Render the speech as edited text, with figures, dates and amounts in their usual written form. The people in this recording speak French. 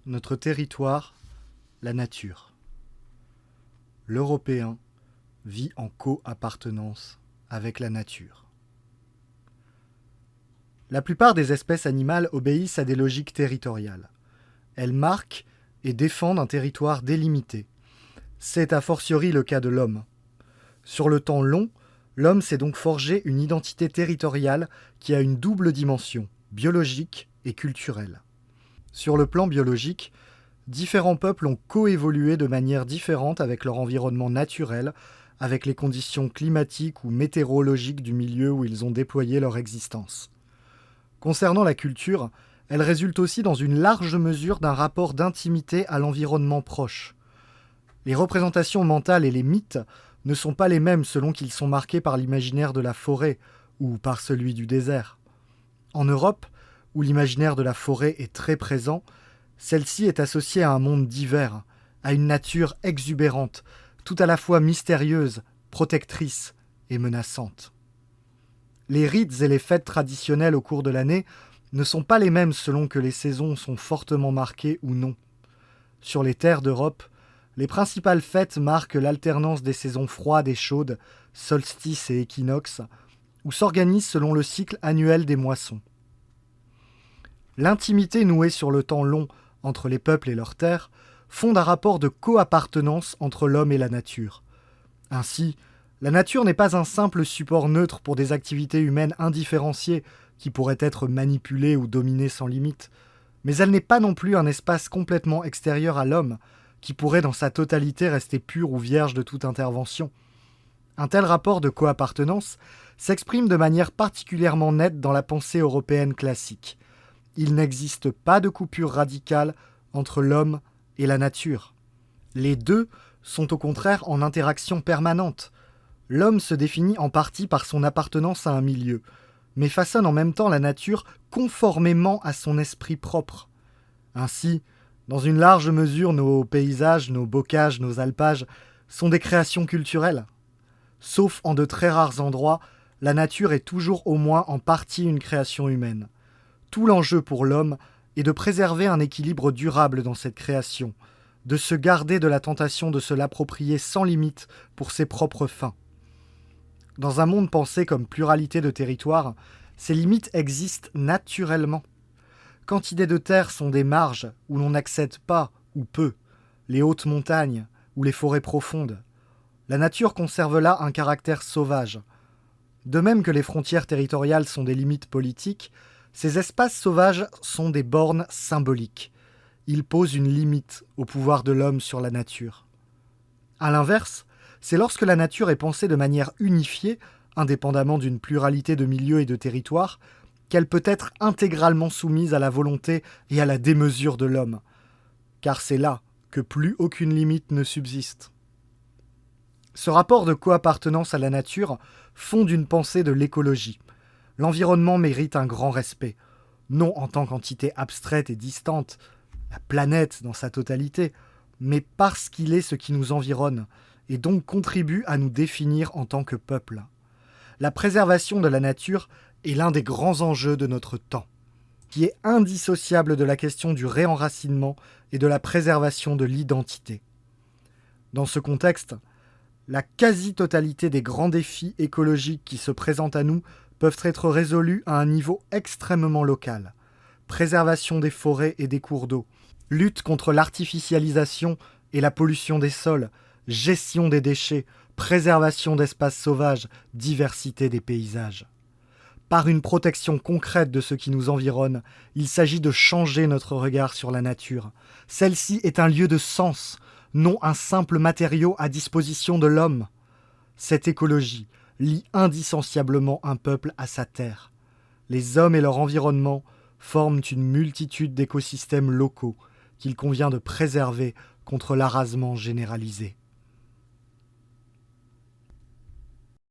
notre territoire, la nature. L'Européen vit en co-appartenance avec la nature. La plupart des espèces animales obéissent à des logiques territoriales. Elles marquent et défendent un territoire délimité. C'est a fortiori le cas de l'homme. Sur le temps long, l'homme s'est donc forgé une identité territoriale qui a une double dimension, biologique et culturelle. Sur le plan biologique, différents peuples ont coévolué de manière différente avec leur environnement naturel, avec les conditions climatiques ou météorologiques du milieu où ils ont déployé leur existence. Concernant la culture, elle résulte aussi dans une large mesure d'un rapport d'intimité à l'environnement proche. Les représentations mentales et les mythes ne sont pas les mêmes selon qu'ils sont marqués par l'imaginaire de la forêt ou par celui du désert. En Europe, où l'imaginaire de la forêt est très présent, celle-ci est associée à un monde divers, à une nature exubérante, tout à la fois mystérieuse, protectrice et menaçante. Les rites et les fêtes traditionnelles au cours de l'année ne sont pas les mêmes selon que les saisons sont fortement marquées ou non. Sur les terres d'Europe, les principales fêtes marquent l'alternance des saisons froides et chaudes, solstices et équinoxes, ou s'organisent selon le cycle annuel des moissons. L'intimité nouée sur le temps long entre les peuples et leurs terres fonde un rapport de co-appartenance entre l'homme et la nature. Ainsi, la nature n'est pas un simple support neutre pour des activités humaines indifférenciées qui pourraient être manipulées ou dominées sans limite, mais elle n'est pas non plus un espace complètement extérieur à l'homme qui pourrait dans sa totalité rester pur ou vierge de toute intervention. Un tel rapport de co-appartenance s'exprime de manière particulièrement nette dans la pensée européenne classique. Il n'existe pas de coupure radicale entre l'homme et la nature. Les deux sont au contraire en interaction permanente. L'homme se définit en partie par son appartenance à un milieu, mais façonne en même temps la nature conformément à son esprit propre. Ainsi, dans une large mesure, nos paysages, nos bocages, nos alpages sont des créations culturelles. Sauf en de très rares endroits, la nature est toujours au moins en partie une création humaine. Tout l'enjeu pour l'homme est de préserver un équilibre durable dans cette création, de se garder de la tentation de se l'approprier sans limite pour ses propres fins. Dans un monde pensé comme pluralité de territoires, ces limites existent naturellement. Quantité de terres sont des marges où l'on n'accède pas ou peu, les hautes montagnes ou les forêts profondes. La nature conserve là un caractère sauvage. De même que les frontières territoriales sont des limites politiques, ces espaces sauvages sont des bornes symboliques. Ils posent une limite au pouvoir de l'homme sur la nature. À l'inverse, c'est lorsque la nature est pensée de manière unifiée, indépendamment d'une pluralité de milieux et de territoires, qu'elle peut être intégralement soumise à la volonté et à la démesure de l'homme. Car c'est là que plus aucune limite ne subsiste. Ce rapport de co-appartenance à la nature fonde une pensée de l'écologie. L'environnement mérite un grand respect, non en tant qu'entité abstraite et distante, la planète dans sa totalité, mais parce qu'il est ce qui nous environne, et donc contribue à nous définir en tant que peuple. La préservation de la nature est l'un des grands enjeux de notre temps, qui est indissociable de la question du réenracinement et de la préservation de l'identité. Dans ce contexte, la quasi-totalité des grands défis écologiques qui se présentent à nous peuvent être résolus à un niveau extrêmement local. Préservation des forêts et des cours d'eau, lutte contre l'artificialisation et la pollution des sols, gestion des déchets, préservation d'espaces sauvages, diversité des paysages. Par une protection concrète de ce qui nous environne, il s'agit de changer notre regard sur la nature. Celle-ci est un lieu de sens, non un simple matériau à disposition de l'homme. Cette écologie lie indissociablement un peuple à sa terre. Les hommes et leur environnement forment une multitude d'écosystèmes locaux qu'il convient de préserver contre l'arasement généralisé.